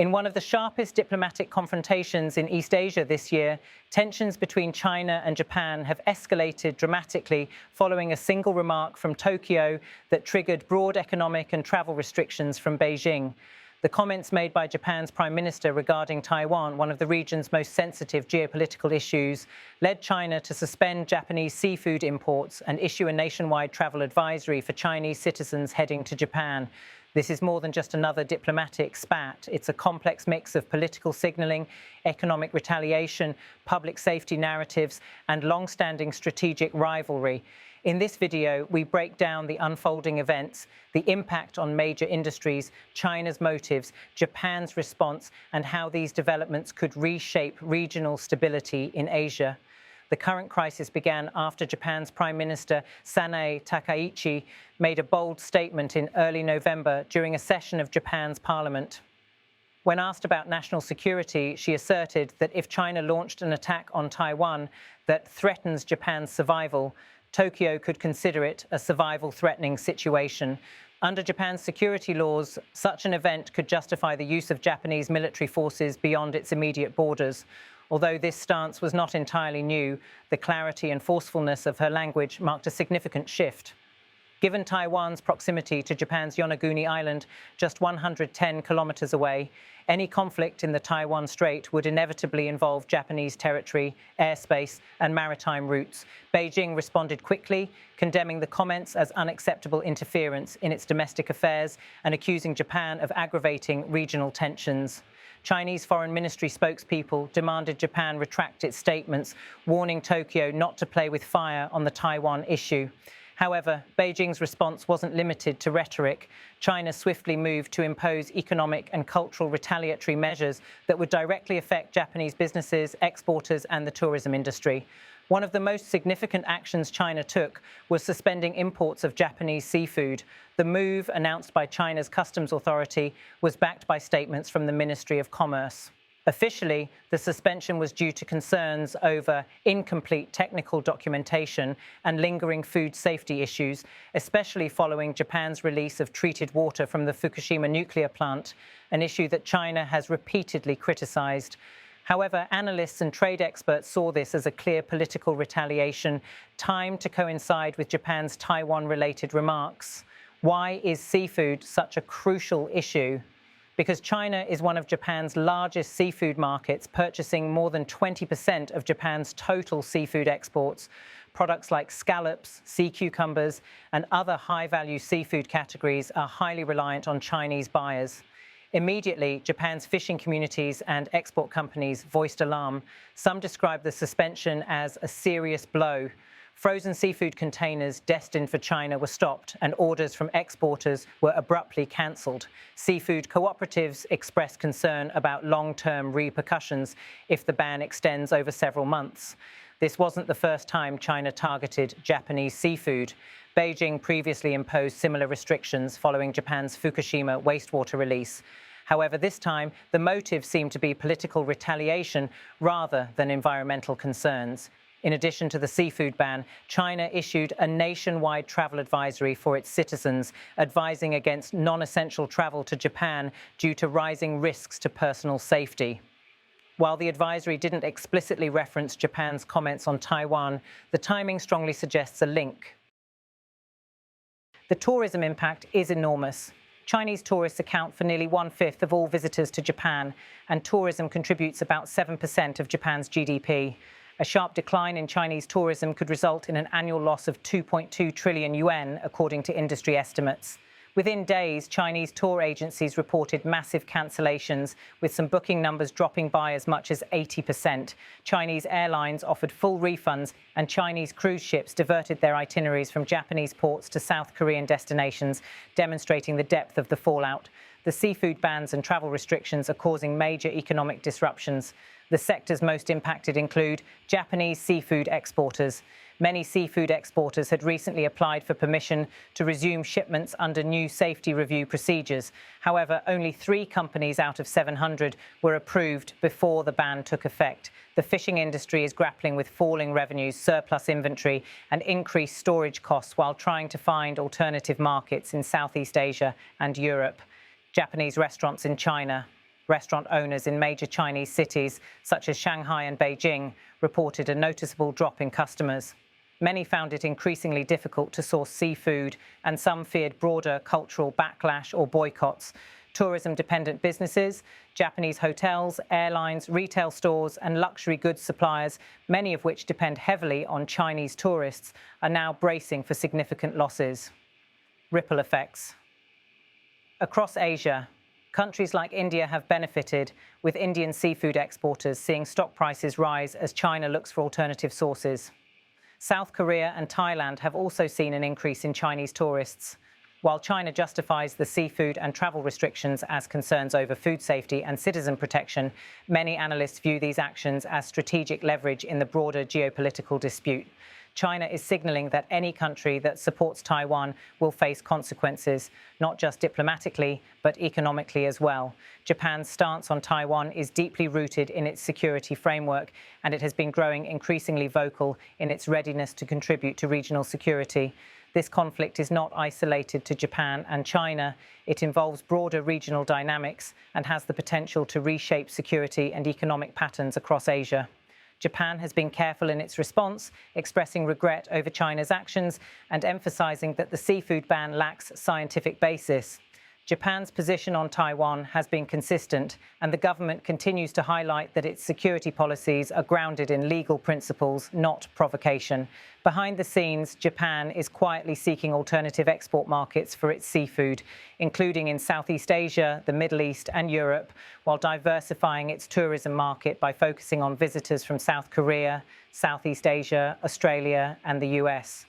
In one of the sharpest diplomatic confrontations in East Asia this year, tensions between China and Japan have escalated dramatically following a single remark from Tokyo that triggered broad economic and travel restrictions from Beijing. The comments made by Japan's Prime Minister regarding Taiwan, one of the region's most sensitive geopolitical issues, led China to suspend Japanese seafood imports and issue a nationwide travel advisory for Chinese citizens heading to Japan. This is more than just another diplomatic spat. It's a complex mix of political signalling, economic retaliation, public safety narratives, and long-standing strategic rivalry. In this video, we break down the unfolding events, the impact on major industries, China's motives, Japan's response, and how these developments could reshape regional stability in Asia. The current crisis began after Japan's Prime Minister Sanae Takaichi made a bold statement in early November during a session of Japan's parliament. When asked about national security, she asserted that if China launched an attack on Taiwan that threatens Japan's survival, Tokyo could consider it a survival-threatening situation. Under Japan's security laws, such an event could justify the use of Japanese military forces beyond its immediate borders. Although this stance was not entirely new, the clarity and forcefulness of her language marked a significant shift. Given Taiwan's proximity to Japan's Yonaguni Island, just 110 kilometers away, any conflict in the Taiwan Strait would inevitably involve Japanese territory, airspace, and maritime routes. Beijing responded quickly, condemning the comments as unacceptable interference in its domestic affairs and accusing Japan of aggravating regional tensions. Chinese Foreign Ministry spokespeople demanded Japan retract its statements, warning Tokyo not to play with fire on the Taiwan issue. However, Beijing's response wasn't limited to rhetoric. China swiftly moved to impose economic and cultural retaliatory measures that would directly affect Japanese businesses, exporters, and the tourism industry. One of the most significant actions China took was suspending imports of Japanese seafood. The move, announced by China's customs authority, was backed by statements from the Ministry of Commerce. Officially, the suspension was due to concerns over incomplete technical documentation and lingering food safety issues, especially following Japan's release of treated water from the Fukushima nuclear plant, an issue that China has repeatedly criticized. However, analysts and trade experts saw this as a clear political retaliation, timed to coincide with Japan's Taiwan-related remarks. Why is seafood such a crucial issue? Because China is one of Japan's largest seafood markets, purchasing more than 20% of Japan's total seafood exports. Products like scallops, sea cucumbers, and other high-value seafood categories are highly reliant on Chinese buyers. Immediately, Japan's fishing communities and export companies voiced alarm. Some described the suspension as a serious blow. Frozen seafood containers destined for China were stopped and orders from exporters were abruptly cancelled. Seafood cooperatives expressed concern about long-term repercussions if the ban extends over several months. This wasn't the first time China targeted Japanese seafood. Beijing previously imposed similar restrictions following Japan's Fukushima wastewater release. However, this time, the motive seemed to be political retaliation rather than environmental concerns. In addition to the seafood ban, China issued a nationwide travel advisory for its citizens, advising against non-essential travel to Japan due to rising risks to personal safety. While the advisory didn't explicitly reference Japan's comments on Taiwan, the timing strongly suggests a link. The tourism impact is enormous. Chinese tourists account for nearly 1/5 of all visitors to Japan, and tourism contributes about 7% of Japan's GDP. A sharp decline in Chinese tourism could result in an annual loss of 2.2 trillion yuan, according to industry estimates. Within days, Chinese tour agencies reported massive cancellations, with some booking numbers dropping by as much as 80%. Chinese airlines offered full refunds, and Chinese cruise ships diverted their itineraries from Japanese ports to South Korean destinations, demonstrating the depth of the fallout. The seafood bans and travel restrictions are causing major economic disruptions. The sectors most impacted include Japanese seafood exporters. Many seafood exporters had recently applied for permission to resume shipments under new safety review procedures. However, only 3 companies out of 700 were approved before the ban took effect. The fishing industry is grappling with falling revenues, surplus inventory, and increased storage costs while trying to find alternative markets in Southeast Asia and Europe. Japanese restaurants in China. Restaurant owners in major Chinese cities, such as Shanghai and Beijing, reported a noticeable drop in customers. Many found it increasingly difficult to source seafood, and some feared broader cultural backlash or boycotts. Tourism-dependent businesses, Japanese hotels, airlines, retail stores, and luxury goods suppliers, many of which depend heavily on Chinese tourists, are now bracing for significant losses. Ripple effects. Across Asia, countries like India have benefited, with Indian seafood exporters seeing stock prices rise as China looks for alternative sources. South Korea and Thailand have also seen an increase in Chinese tourists. While China justifies the seafood and travel restrictions as concerns over food safety and citizen protection, many analysts view these actions as strategic leverage in the broader geopolitical dispute. China is signaling that any country that supports Taiwan will face consequences, not just diplomatically, but economically as well. Japan's stance on Taiwan is deeply rooted in its security framework, and it has been growing increasingly vocal in its readiness to contribute to regional security. This conflict is not isolated to Japan and China. It involves broader regional dynamics and has the potential to reshape security and economic patterns across Asia. Japan has been careful in its response, expressing regret over China's actions and emphasizing that the seafood ban lacks scientific basis. Japan's position on Taiwan has been consistent, and the government continues to highlight that its security policies are grounded in legal principles, not provocation. Behind the scenes, Japan is quietly seeking alternative export markets for its seafood, including in Southeast Asia, the Middle East, and Europe, while diversifying its tourism market by focusing on visitors from South Korea, Southeast Asia, Australia, and the US.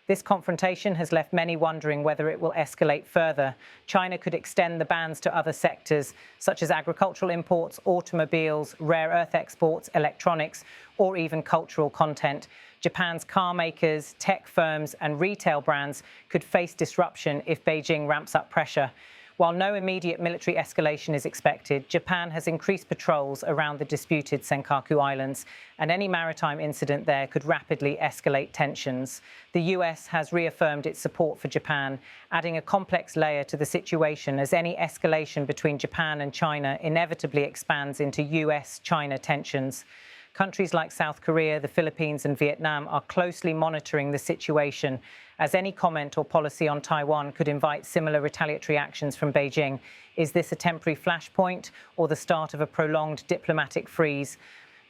This confrontation has left many wondering whether it will escalate further. China could extend the bans to other sectors, such as agricultural imports, automobiles, rare earth exports, electronics, or even cultural content. Japan's car makers, tech firms, and retail brands could face disruption if Beijing ramps up pressure. While no immediate military escalation is expected, Japan has increased patrols around the disputed Senkaku Islands, and any maritime incident there could rapidly escalate tensions. The US has reaffirmed its support for Japan, adding a complex layer to the situation as any escalation between Japan and China inevitably expands into US-China tensions. Countries like South Korea, the Philippines, and Vietnam are closely monitoring the situation, as any comment or policy on Taiwan could invite similar retaliatory actions from Beijing. Is this a temporary flashpoint or the start of a prolonged diplomatic freeze?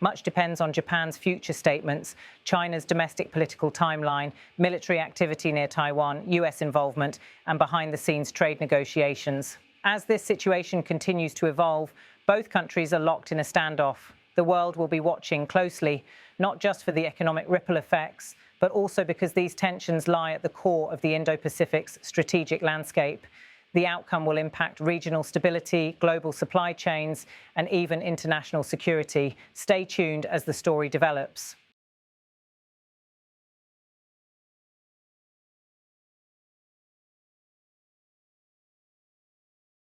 Much depends on Japan's future statements, China's domestic political timeline, military activity near Taiwan, US involvement, and behind-the-scenes trade negotiations. As this situation continues to evolve, both countries are locked in a standoff. The world will be watching closely, not just for the economic ripple effects, but also because these tensions lie at the core of the Indo-Pacific's strategic landscape. The outcome will impact regional stability, global supply chains, and even international security. Stay tuned as the story develops.